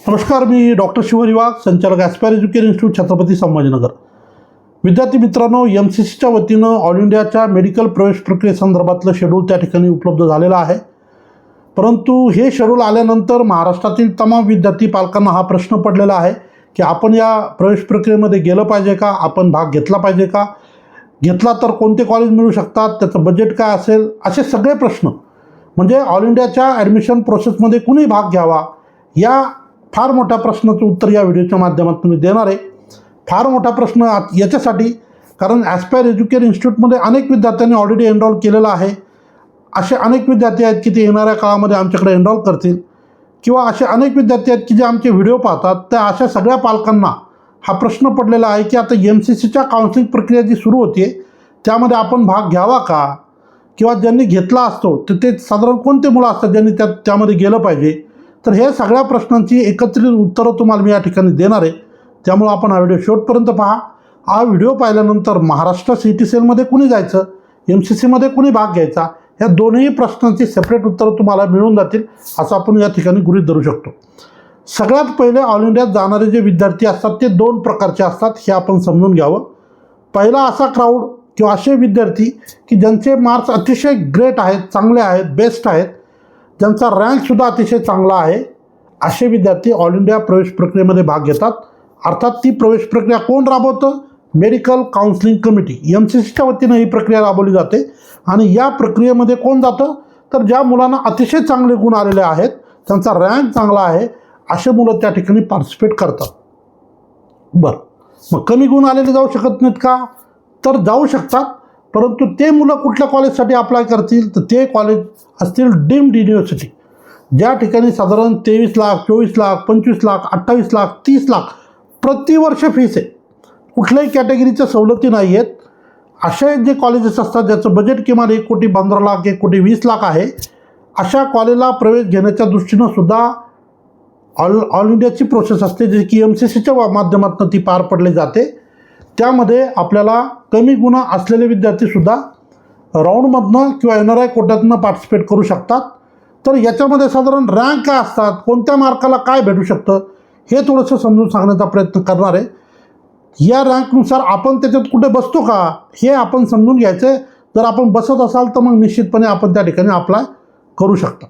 नमस्कार, मी डॉक्टर शिवहरी वाघ, संचालक aspire education institute, Chhatrapati Sambhajinagar. विद्यार्थी मित्रांनो, MCCच्या वतीनं ऑल इंडियाच्या मेडिकल प्रवेश प्रक्रियेसंदर्भातलं शेड्यूल त्या ठिकाणी उपलब्ध झालेलं आहे. परंतु हे शेड्यूल आल्यानंतर महाराष्ट्रातील तमाम विद्यार्थी पालकांना हा प्रश्न पडलेला आहे की आपण या प्रवेश प्रक्रियेमध्ये गेलं पाहिजे का, आपण भाग घेतला पाहिजे का, घेतला तर कोणते कॉलेज मिळू शकतात, त्याचं बजेट काय असेल, असे सगळे प्रश्न. म्हणजे ऑल इंडियाच्या ॲडमिशन प्रोसेसमध्ये कुणी भाग घ्यावा, या फार मोठ्या प्रश्नाचं उत्तर या व्हिडिओच्या माध्यमातून मी देणार आहे. फार मोठा प्रश्न याच्यासाठी कारण ॲस्पायर एज्युकेशन इन्स्टिट्यूटमध्ये अनेक विद्यार्थ्यांनी ऑलरेडी एनरोल केलेलं आहे. असे अनेक विद्यार्थी आहेत की ते येणाऱ्या काळामध्ये आमच्याकडे एनरोल करतील, किंवा असे अनेक विद्यार्थी आहेत की जे आमचे व्हिडिओ पाहतात. त्या अशा सगळ्या पालकांना हा प्रश्न पडलेला आहे की आता MCCच्या काउन्सिलिंग प्रक्रिया जी सुरू होते त्यामध्ये आपण भाग घ्यावा का, किंवा ज्यांनी घेतला असतो तर ते साधारण कोणते मुलं असतात ज्यांनी त्यामध्ये गेलं पाहिजे. तर हे सगळ्या प्रश्नांची एकत्रित उत्तरं तुम्हाला मी या ठिकाणी देणार आहे. त्यामुळं आपण हा व्हिडिओ शेवटपर्यंत पहा. हा व्हिडिओ पाहिल्यानंतर महाराष्ट्र CT सेलमध्ये कुणी जायचं, MCCमध्ये कुणी भाग घ्यायचा, ह्या दोन्ही प्रश्नांची सेपरेट उत्तरं तुम्हाला मिळून जातील असं आपण या ठिकाणी गृहीत धरू शकतो. सगळ्यात पहिले ऑल इंडियात जाणारे जे विद्यार्थी असतात ते दोन प्रकारचे असतात, हे आपण समजून घ्यावं. पहिला असा क्राऊड किंवा असे विद्यार्थी की ज्यांचे मार्क्स अतिशय ग्रेट आहेत, चांगले आहेत, बेस्ट आहेत, ज्यांचा रँकसुद्धा अतिशय चांगला आहे, असे विद्यार्थी ऑल इंडिया प्रवेश प्रक्रियेमध्ये भाग घेतात. अर्थात ती प्रवेश प्रक्रिया कोण राबवतं? मेडिकल काउन्सिलिंग कमिटी, MCCच्या वतीनं ही प्रक्रिया राबवली जाते. आणि या प्रक्रियेमध्ये कोण जातं? तर ज्या मुलांना अतिशय चांगले गुण आलेले आहेत, त्यांचा रँक चांगला आहे, असे मुलं त्या ठिकाणी पार्टिसिपेट करतात. बरं, मग कमी गुण आलेले जाऊ शकत नाहीत का? तर जाऊ शकतात, परंतु ते मुलं कुठल्या कॉलेजसाठी अप्लाय करतील? तर ते कॉलेज असतील डीम्ड युनिव्हर्सिटी, ज्या ठिकाणी साधारण 23 लाख, 24 लाख, 25 लाख, 28 लाख, 30 लाख प्रतिवर्ष फीस आहे. कुठल्याही कॅटेगरीच्या सवलती नाही आहेत. असे जे कॉलेजेस असतात ज्याचं बजेट किमान 1 कोटी 15 लाख, 1 कोटी 20 लाख आहे, अशा कॉलेजला प्रवेश घेण्याच्या दृष्टीनं सुद्धा ऑल इंडियाची प्रोसेस असते, जी की MCCच्या माध्यमातून ती पार पडली जाते. त्यामध्ये आपल्याला कमी गुण असलेले विद्यार्थीसुद्धा राऊंडमधनं किंवा NRI कोट्यातनं पार्टिसिपेट करू शकतात. तर याच्यामध्ये साधारण रँक काय असतात, कोणत्या मार्काला काय भेटू शकतं, हे थोडंसं समजून सांगण्याचा प्रयत्न करणार आहे. या रँकनुसार आपण त्याच्यात कुठे बसतो का, हे आपण समजून घ्यायचं आहे. जर आपण बसत असाल तर मग निश्चितपणे आपण त्या ठिकाणी अप्लाय करू शकता.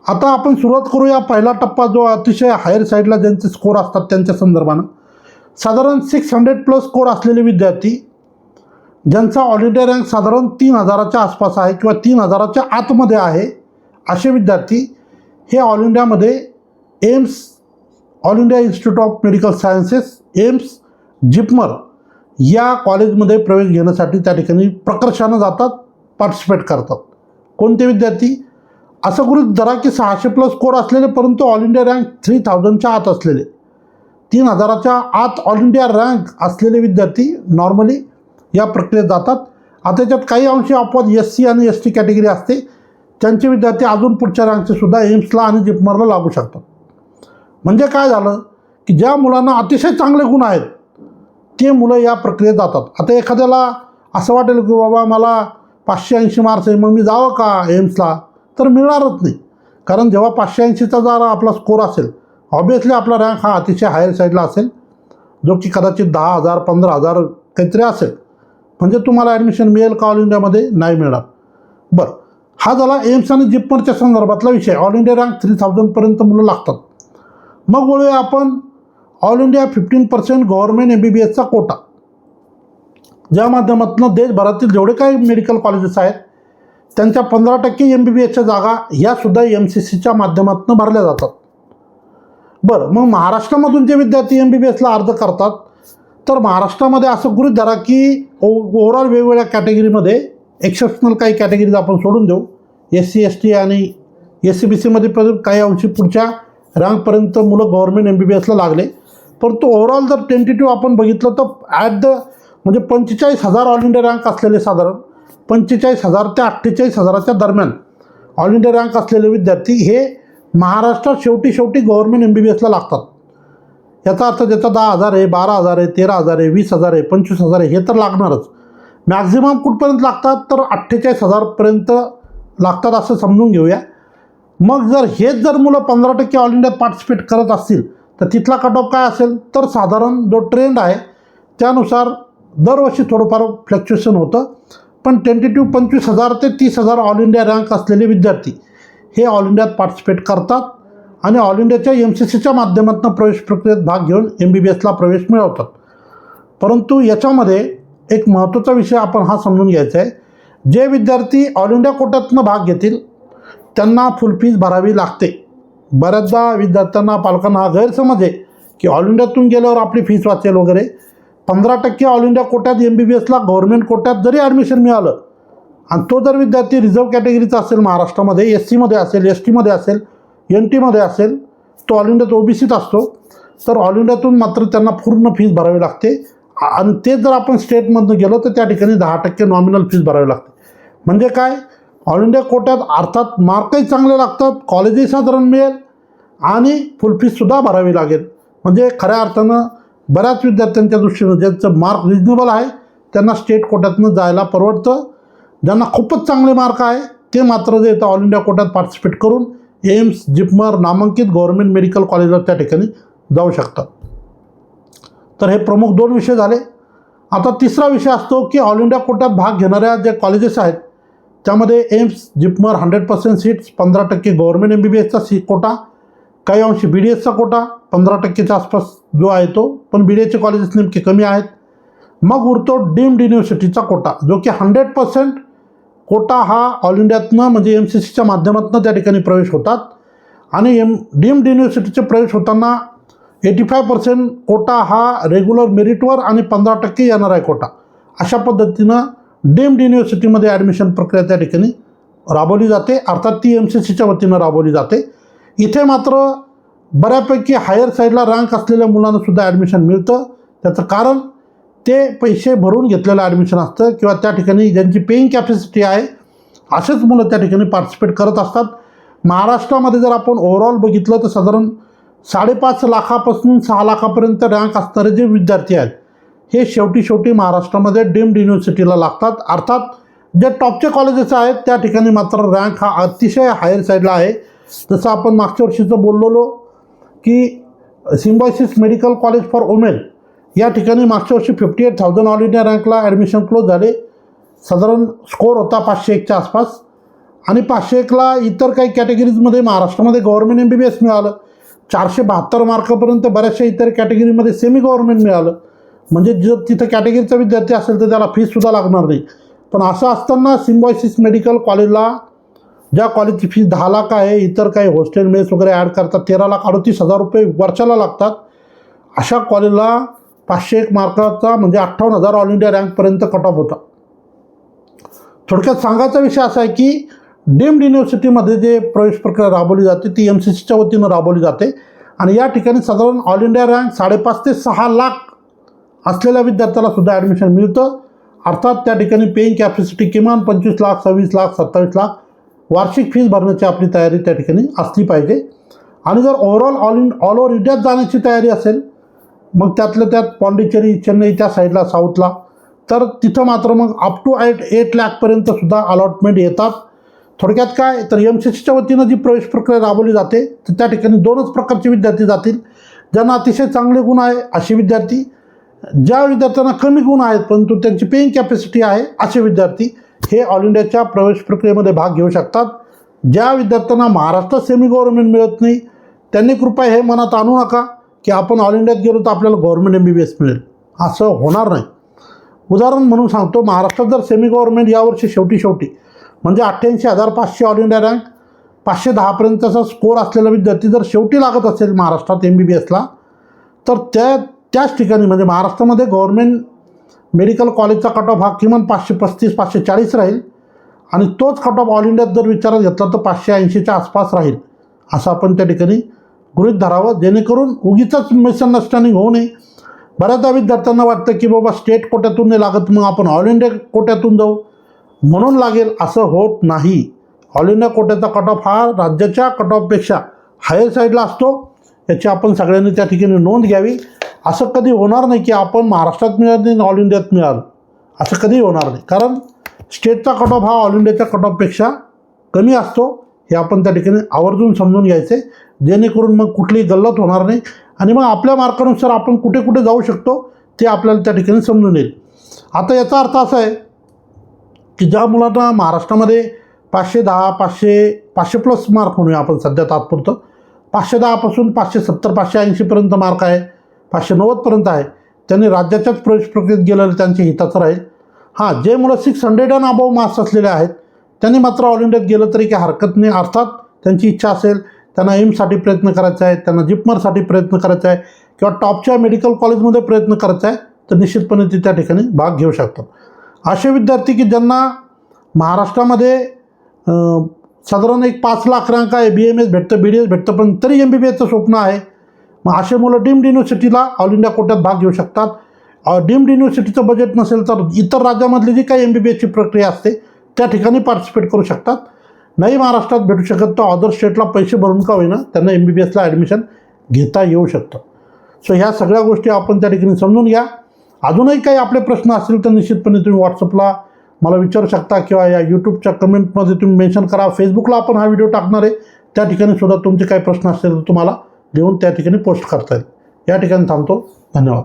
आता आपण सुरुवात करूया. पहिला टप्पा जो अतिशय हायर साईडला ज्यांचे स्कोर असतात त्यांच्या संदर्भानं, साधारण 600+ स्कोर असलेले विद्यार्थी, ज्यांचा ऑल इंडिया रँक साधारण 3000च्या आसपास आहे किंवा 3000च्या आतमध्ये आहे, असे विद्यार्थी हे ऑल इंडियामध्ये AIIMS, all India institute of medical sciences, AIIMS, JIPMER या कॉलेजमध्ये प्रवेश घेण्यासाठी त्या ठिकाणी प्रकर्षानं जातात, पार्टिसिपेट करतात. कोणते विद्यार्थी? असं गृहीत धरा की 600+ स्कोर असलेले परंतु ऑल इंडिया रँक 3000च्या आत असलेले, 3000च्या आत ऑल इंडिया रँक असलेले विद्यार्थी नॉर्मली या प्रक्रियेत जातात. आता त्याच्यात काही अंशी अपवाद SC आणि ST कॅटेगरी असते, त्यांचे विद्यार्थी अजून पुढच्या रँकचे सुद्धा एम्सला आणि जिपमरला लागू शकतात. म्हणजे काय झालं की ज्या मुलांना अतिशय चांगले गुण आहेत ते मुलं या प्रक्रियेत जातात. आता एखाद्याला असं वाटेल की बाबा मला 580 मार्क्स आहे, मग मी जावं का एम्सला? तर मिळणारच नाही. कारण जेव्हा 580चा जर आपला स्कोर असेल, ऑब्वियसली आपला रँक हा अतिशय हायर साईडला असेल, जो की कदाचित 10,000 15,000 काहीतरी असेल. म्हणजे तुम्हाला ॲडमिशन मिळेल का ऑल इंडियामध्ये? नाही मिळणार. बरं, हा झाला एम्स आणि जिपमरच्या संदर्भातला विषय. ऑल इंडिया रँक 3000पर्यंत मुलं लागतात. मग बोलूया आपण ऑल इंडिया 15% गव्हर्नमेंट MBBSचा कोटा, ज्या माध्यमातून देशभरातील जेवढे काही मेडिकल कॉलेजेस आहेत त्यांच्या 15% MBBSच्या जागा ह्यासुद्धा MCCच्या माध्यमातून भरल्या जातात. बरं, मग महाराष्ट्रामधून जे विद्यार्थी MBBSला अर्ज करतात, तर महाराष्ट्रामध्ये असं गृहीत धरा की ओव्हरऑल वेगवेगळ्या कॅटेगरीमध्ये, एक्सेप्शनल काही कॅटेगरीज आपण सोडून देऊ, SC ST आणि SC BCमध्ये काही अंशी पुढच्या रँकपर्यंत मुलं गव्हर्नमेंट MBBSला लागले. परंतु ओव्हरऑल जर टेंटेटिव्ह आपण बघितलं तर म्हणजे 45,000 ऑल इंडिया रँक असलेले, साधारण 45,000 ते 48,000च्या दरम्यान ऑल इंडिया रँक असलेले विद्यार्थी हे महाराष्ट्रात शेवटी गव्हर्नमेंट MBBSला लागतात. याचा अर्थ ज्याचा 10,000 आहे, 12,000 आहे, 13,000 आहे, 20,000 आहे, 25,000 आहे, हे तर लागणारच. मॅक्झिमम कुठपर्यंत लागतात? तर 48,000पर्यंत लागतात असं समजून घेऊया. मग जर हेच जर मुलं 15% ऑल इंडियात पार्टिसिपेट करत असतील तर तिथला कट ऑफ काय असेल, तर साधारण जो ट्रेंड आहे त्यानुसार दरवर्षी थोडंफार फ्लक्च्युएशन होतं, पण टेंटेटिव्ह 25,000 ते 30,000 ऑल इंडिया रँक असलेले विद्यार्थी हे ऑल इंडियात पार्टिसिपेट करतात आणि ऑल इंडियाच्या MCCच्या माध्यमातून प्रवेश प्रक्रियेत भाग घेऊन MBBSला प्रवेश मिळवतात. परंतु याच्यामध्ये एक महत्त्वाचा विषय आपण हा समजून घ्यायचा आहे, जे विद्यार्थी ऑल इंडिया कोट्यातनं भाग घेतील त्यांना फुल फीज भरावी लागते. बऱ्याचदा विद्यार्थ्यांना पालकांना हा गैरसमज आहे की ऑल इंडियातून गेल्यावर आपली फीस वाचेल वगैरे. 15% ऑल इंडिया कोट्यात MBBSला गव्हर्नमेंट कोट्यात जरी ॲडमिशन मिळालं आणि तो जर विद्यार्थी रिझर्व कॅटेगरीचा असेल, महाराष्ट्रामध्ये SCमध्ये असेल, STमध्ये असेल, NTमध्ये असेल, तो ऑल इंडियात OBCत असतो, तर ऑल इंडियातून मात्र त्यांना पूर्ण फीस भरावी लागते. आणि ते जर आपण स्टेटमधनं गेलो तर त्या ठिकाणी 10% नॉमिनल फीस भरावी लागते. म्हणजे काय, ऑल इंडिया कोट्यात अर्थात मार्कही चांगले लागतात, कॉलेजही साधारण मिळेल आणि फुल फीससुद्धा भरावी लागेल. म्हणजे खऱ्या अर्थानं बऱ्याच विद्यार्थ्यांच्या दृष्टीनं ज्यांचं मार्क रिजनेबल आहे त्यांना स्टेट कोट्यातनं जायला परवडतं. ज्यांना खूपच चांगले मार्क आहे ते मात्र जे येतं ऑल इंडिया कोट्यात पार्टिसिपेट करून एम्स, जिपमर नामांकित गव्हर्नमेंट मेडिकल कॉलेजला त्या ठिकाणी जाऊ शकतात. तर हे प्रमुख 2 विषय झाले. आता तिसरा विषय असतो की ऑल इंडिया कोट्यात भाग घेणाऱ्या जे कॉलेजेस आहेत त्यामध्ये एम्स, जिपमर 100% सीट्स, 15% गव्हर्नमेंट MBBSचा कोटा, काही अंशी BDSचा कोटा 15%च्या आसपास जो आहे तो, पण BDSचे कॉलेजेस नेमके कमी आहेत. मग उरतो डीम्ड युनिव्हर्सिटीचा कोटा, जो की 100% कोटा हा ऑल इंडियातनं म्हणजे MCCच्या माध्यमातून त्या ठिकाणी प्रवेश होतात. आणि डीम्ड युनिव्हर्सिटीचे प्रवेश होताना 85% कोटा हा रेग्युलर मेरिटवर आणि 15% येणार आहे कोटा. अशा पद्धतीनं डीम्ड युनिव्हर्सिटीमध्ये ॲडमिशन प्रक्रिया त्या ठिकाणी राबवली जाते, अर्थात ती MCCच्या वतीनं राबवली जाते. इथे मात्र बऱ्यापैकी हायर साईडला रँक असलेल्या मुलांनासुद्धा ॲडमिशन मिळतं. त्याचं कारण ते पैसे भरून घेतलेलं ॲडमिशन असतं किंवा त्या ठिकाणी ज्यांची पेईंग कॅपॅसिटी आहे असेच मुलं त्या ठिकाणी पार्टिसिपेट करत असतात. महाराष्ट्रामध्ये जर आपण ओव्हरऑल बघितलं तर साधारण 5.5 लाखापासून 6 लाखापर्यंत रँक असणारे जे विद्यार्थी आहेत हे शेवटी महाराष्ट्रामध्ये डीम्ड युनिव्हर्सिटीला लागतात. अर्थात जे टॉपचे कॉलेजेस आहेत त्या ठिकाणी मात्र रँक हा अतिशय हायर साईडला आहे. जसं आपण मागच्या वर्षीचं बोललेलो की symbiosis medical college for women या ठिकाणी मागच्या वर्षी 58,000 ऑल इंडिया रँकला ॲडमिशन क्लोज झाले. साधारण स्कोअर होता 501च्या आसपास आणि 501ला इतर काही कॅटेगरीजमध्ये महाराष्ट्रामध्ये गव्हर्नमेंट MBBS मिळालं. 472 मार्कापर्यंत बऱ्याचशा इतर कॅटेगरीमध्ये सेमी गव्हर्नमेंट मिळालं. म्हणजे जर तिथं कॅटेगरीचा विद्यार्थी असेल तर त्याला फीससुद्धा लागणार नाही. पण असं असताना सिम्बायोसिस मेडिकल कॉलेजला ज्या कॉलेजची फीस 10 लाख आहे, इतर काही हॉस्टेल मेस वगैरे ॲड करतात 13,38,000 रुपये वर्षाला लागतात, अशा कॉलेजला 501 मार्काचा म्हणजे 58,000 ऑल इंडिया रँकपर्यंत कट ऑफ होता. थोडक्यात सांगायचा विषय असा आहे की डीम्ड युनिव्हर्सिटीमध्ये जे प्रवेश प्रक्रिया राबवली जाते ती MCCच्या वतीनं राबवली जाते आणि या ठिकाणी साधारण ऑल इंडिया रँक 5.5 ते 6 लाख असलेल्या विद्यार्थ्याला सुद्धा ॲडमिशन मिळतं. अर्थात त्या ठिकाणी पेईंग कॅपॅसिटी किमान 25 लाख, 26 लाख, 27 लाख वार्षिक फीस भरण्याची आपली तयारी त्या ठिकाणी असली पाहिजे. आणि जर ओव्हरऑल ऑल ओव्हर इंडियात जाण्याची तयारी असेल, मग त्यातल्या त्यात पॉंडिचेरी, चेन्नई त्या साईडला साऊथला, तर तिथं मात्र मग अप टू 8 लाखपर्यंतसुद्धा अलॉटमेंट येतात. थोडक्यात काय, तर MCCच्या वतीनं जी प्रवेश प्रक्रिया राबवली जाते तर त्या ठिकाणी 2च प्रकारचे विद्यार्थी जातील. ज्यांना अतिशय चांगले गुण आहे असे विद्यार्थी, ज्या विद्यार्थ्यांना कमी गुण आहेत परंतु त्यांची पेईंग कॅपॅसिटी आहे असे विद्यार्थी हे ऑल इंडियाच्या प्रवेश प्रक्रियेमध्ये भाग घेऊ शकतात. ज्या विद्यार्थ्यांना महाराष्ट्रात सेमी गव्हर्नमेंट मिळत नाही त्यांनी कृपया हे मनात आणू नका की आपण ऑल इंडियात गेलो तर आपल्याला गव्हर्नमेंट MBBS मिळेल, असं होणार नाही. उदाहरण म्हणून सांगतो, महाराष्ट्रात जर सेमी गव्हर्नमेंट यावर्षी शेवटी म्हणजे 88,500 ऑल इंडिया रँक 510पर्यंतचा स्कोअर असलेला विद्यार्थी जर शेवटी लागत असेल महाराष्ट्रात MBBSला, तर त्याच ठिकाणी म्हणजे महाराष्ट्रामध्ये गव्हर्नमेंट मेडिकल कॉलेजचा कट ऑफ हा किमान 535-540 राहील आणि तोच कट ऑफ ऑल इंडियात जर विचारात घेतला तर 580च्या आसपास राहील, असं आपण त्या ठिकाणी गृहीत धरावं, जेणेकरून उगीच मिसअंडरस्टँडिंग होऊ नये. बऱ्याचदा विद्यार्थ्यांना वाटतं की बाबा स्टेट कोट्यातून नाही लागत मग आपण ऑल इंडिया कोट्यातून जाऊ म्हणून लागेल, असं होत नाही. ऑल इंडिया कोट्याचा कट ऑफ हा राज्याच्या कट ऑफपेक्षा हायर साईडला असतो, याची आपण सगळ्यांनी त्या ठिकाणी नोंद घ्यावी. असं कधी होणार नाही की आपण महाराष्ट्रात मिळालं नाही ऑल इंडियात मिळालं, असं कधी होणार नाही. कारण स्टेटचा कट ऑफ हा ऑल इंडियाच्या कट ऑफपेक्षा कमी असतो. हे आपण त्या ठिकाणी आवर्जून समजून घ्यायचे, जेणेकरून मग कुठलीही गल्लत होणार नाही आणि मग आपल्या मार्कानुसार आपण कुठे कुठे जाऊ शकतो ते आपल्याला त्या ठिकाणी समजून येईल. आता याचा अर्थ असा आहे की ज्या मुलांना महाराष्ट्रामध्ये 510, 500 प्लस मार्क म्हणूया आपण सध्या तात्पुरतं, 510पासून 570, 580पर्यंत मार्क आहे, 590पर्यंत आहे, त्यांनी राज्याच्याच प्रवेश प्रक्रियेत गेलेलं त्यांच्या हिताचं राहील. हां, जे मुलं 600 आणि अबव मार्क्स असलेले आहेत त्यांनी मात्र ऑल इंडियात गेलं तरी काही हरकत नाही. अर्थात त्यांची इच्छा असेल, त्यांना एम्ससाठी प्रयत्न करायचा आहे, त्यांना जिपमरसाठी प्रयत्न करायचा आहे किंवा टॉपच्या मेडिकल कॉलेजमध्ये प्रयत्न करायचा आहे, तर निश्चितपणे ते त्या ठिकाणी भाग घेऊ शकतात. असे विद्यार्थी की ज्यांना महाराष्ट्रामध्ये साधारण एक 5 लाख रँक आहे, BMS भेटतं, BDS भेटतं, पण तरी MBBSचं स्वप्न आहे, मग असे मुलं डीम्ड युनिव्हर्सिटीला ऑल इंडिया कोट्यात भाग घेऊ शकतात. डीम्ड युनिव्हर्सिटीचं बजेट नसेल तर इतर राज्यामधली जी काही MBBSची प्रक्रिया असते त्या ठिकाणी पार्टिसिपेट करू शकतात. नाही महाराष्ट्रात भेटू शकत तर अदर स्टेटला पैसे भरून का होईना त्यांना MBBSला ॲडमिशन घेता येऊ शकतं. सो ह्या सगळ्या गोष्टी आपण त्या ठिकाणी समजून घ्या. अजूनही काही आपले प्रश्न असतील तर निश्चितपणे तुम्ही व्हॉट्सअपला मला विचारू शकता किंवा या यूट्यूबच्या कमेंटमध्ये तुम्ही मेन्शन करा. फेसबुकला आपण हा व्हिडिओ टाकणार आहे, त्या ठिकाणी सुद्धा तुमचे काही प्रश्न असतील तर तुम्हाला देऊन त्या ठिकाणी पोस्ट करता येईल. या ठिकाणी थांबतो. धन्यवाद.